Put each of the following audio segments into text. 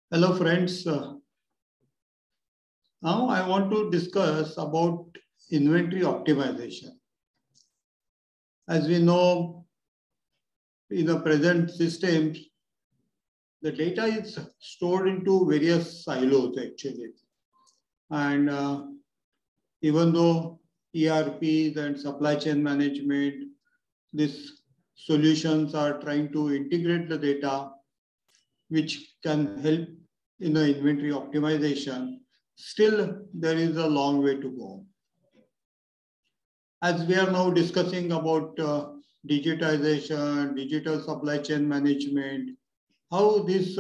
Hello friends, now I want to discuss about inventory optimization. As we know, in the present systems, the data is stored into various silos actually. And even though ERPs and supply chain management, these solutions are trying to integrate the data, which can help in the inventory optimization, still there is a long way to go. As we are now discussing about digitization, digital supply chain management, how these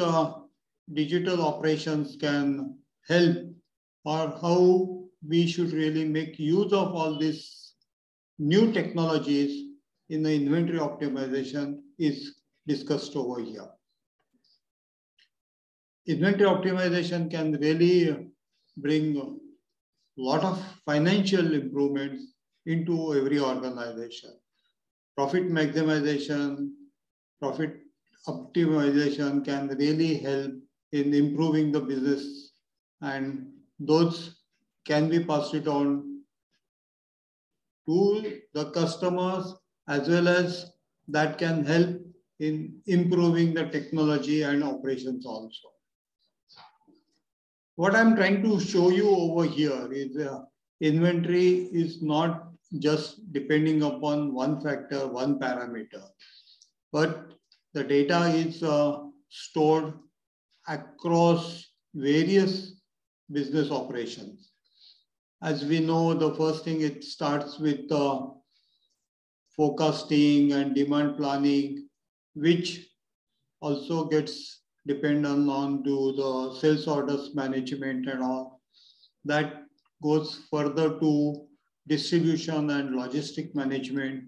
digital operations can help, or how we should really make use of all these new technologies in the inventory optimization is discussed over here. Inventory optimization can really bring a lot of financial improvements into every organization. Profit maximization, profit optimization can really help in improving the business, and those can be passed it on to the customers, as well as that can help in improving the technology and operations also. What I'm trying to show you over here is inventory is not just depending upon one factor, one parameter, but the data is stored across various business operations. As we know, the first thing, it starts with forecasting and demand planning, which also gets dependent on to the sales orders management and all. That goes further to distribution and logistic management,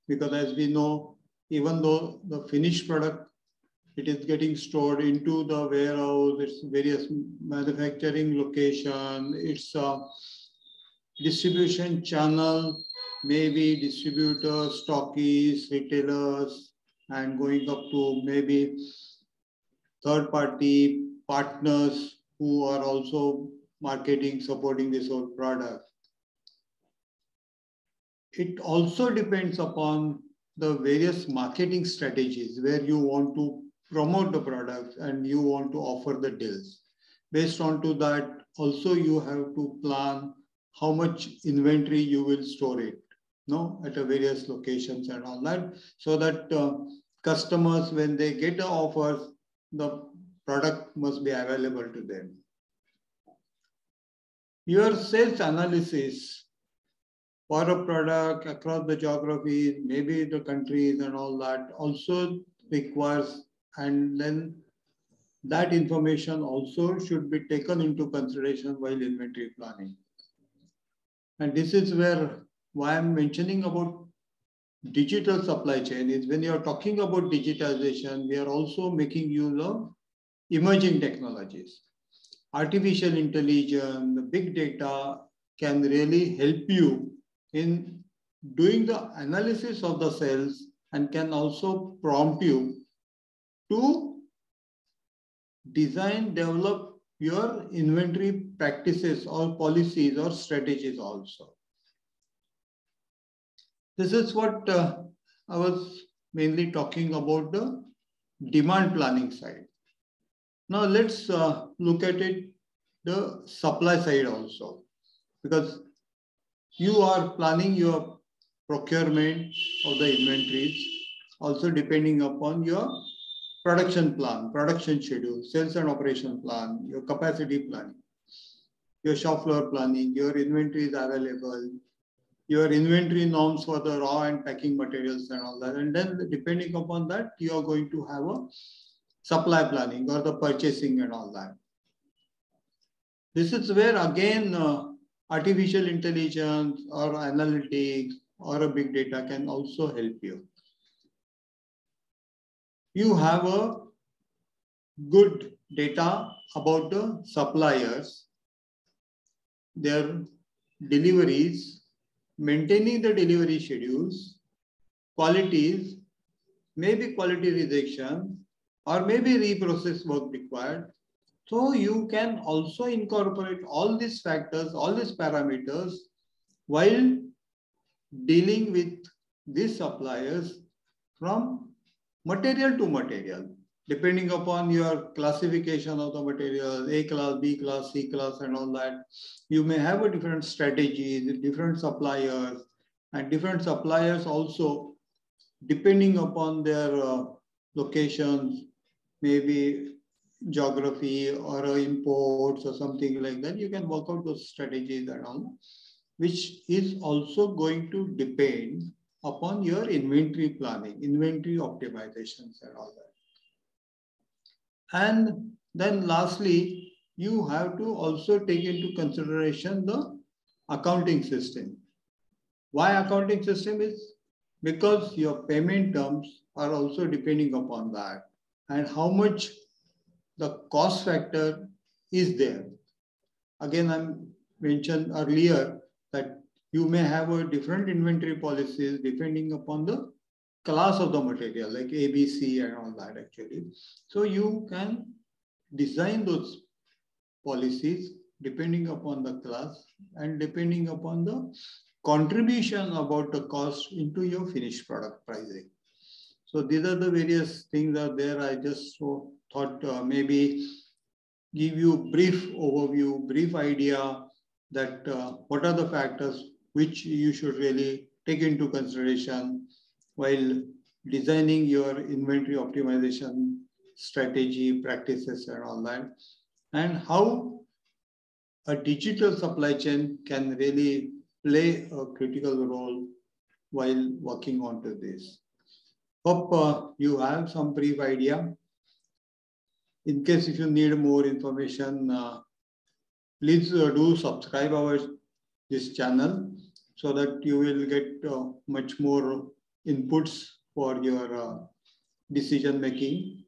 because as we know, even though the finished product, it is getting stored into the warehouse, its various manufacturing location, its distribution channel, maybe distributors, stockists, retailers, and going up to maybe third-party partners who are also marketing, supporting this whole product. It also depends upon the various marketing strategies where you want to promote the products and you want to offer the deals. Based on to that, also you have to plan how much inventory you will store it, at a various locations and all that, so that customers, when they get the offers, the product must be available to them. Your sales analysis for a product across the geographies, maybe the countries and all that also requires, and then that information also should be taken into consideration while inventory planning. And this is why I'm mentioning about digital supply chain is when you're talking about digitization, we are also making use of emerging technologies. Artificial intelligence, the big data can really help you in doing the analysis of the sales and can also prompt you to design, develop your inventory practices or policies or strategies also. This is what I was mainly talking about, the demand planning side. Now let's look at it, the supply side also, because you are planning your procurement of the inventories, also depending upon your production plan, production schedule, sales and operation plan, your capacity planning, your shop floor planning, your inventory is available, your inventory norms for the raw and packing materials and all that. And then depending upon that, you are going to have a supply planning or the purchasing and all that. This is where again, artificial intelligence or analytics or a big data can also help you. You have a good data about the suppliers, their deliveries, maintaining the delivery schedules, qualities, maybe quality rejection, or maybe reprocess work required, So you can also incorporate all these factors, all these parameters while dealing with these suppliers from material to material, depending upon your classification of the material, A class, B class, C class, and all that. You may have a different strategies, different suppliers, and different suppliers also, depending upon their locations, maybe geography or imports or something like that. You can work out those strategies and all, which is also going to depend upon your inventory planning, inventory optimizations and all that. And then lastly, you have to also take into consideration the accounting system. Why accounting system is? Because your payment terms are also depending upon that and how much the cost factor is there. Again, I mentioned earlier that you may have a different inventory policies depending upon the class of the material, like ABC and all that actually. So you can design those policies depending upon the class and depending upon the contribution about the cost into your finished product pricing. So these are the various things are there. I just thought maybe give you brief overview, brief idea that what are the factors which you should really take into consideration while designing your inventory optimization strategy, practices and all that, and how a digital supply chain can really play a critical role while working onto this. Hope you have some brief idea. In case if you need more information, please do subscribe this channel so that you will get much more inputs for your decision making.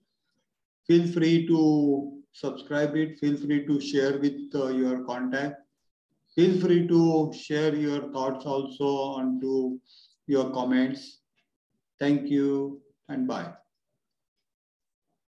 Feel free to subscribe it. Feel free to share with your contact. Feel free to share your thoughts also onto your comments. Thank you and bye.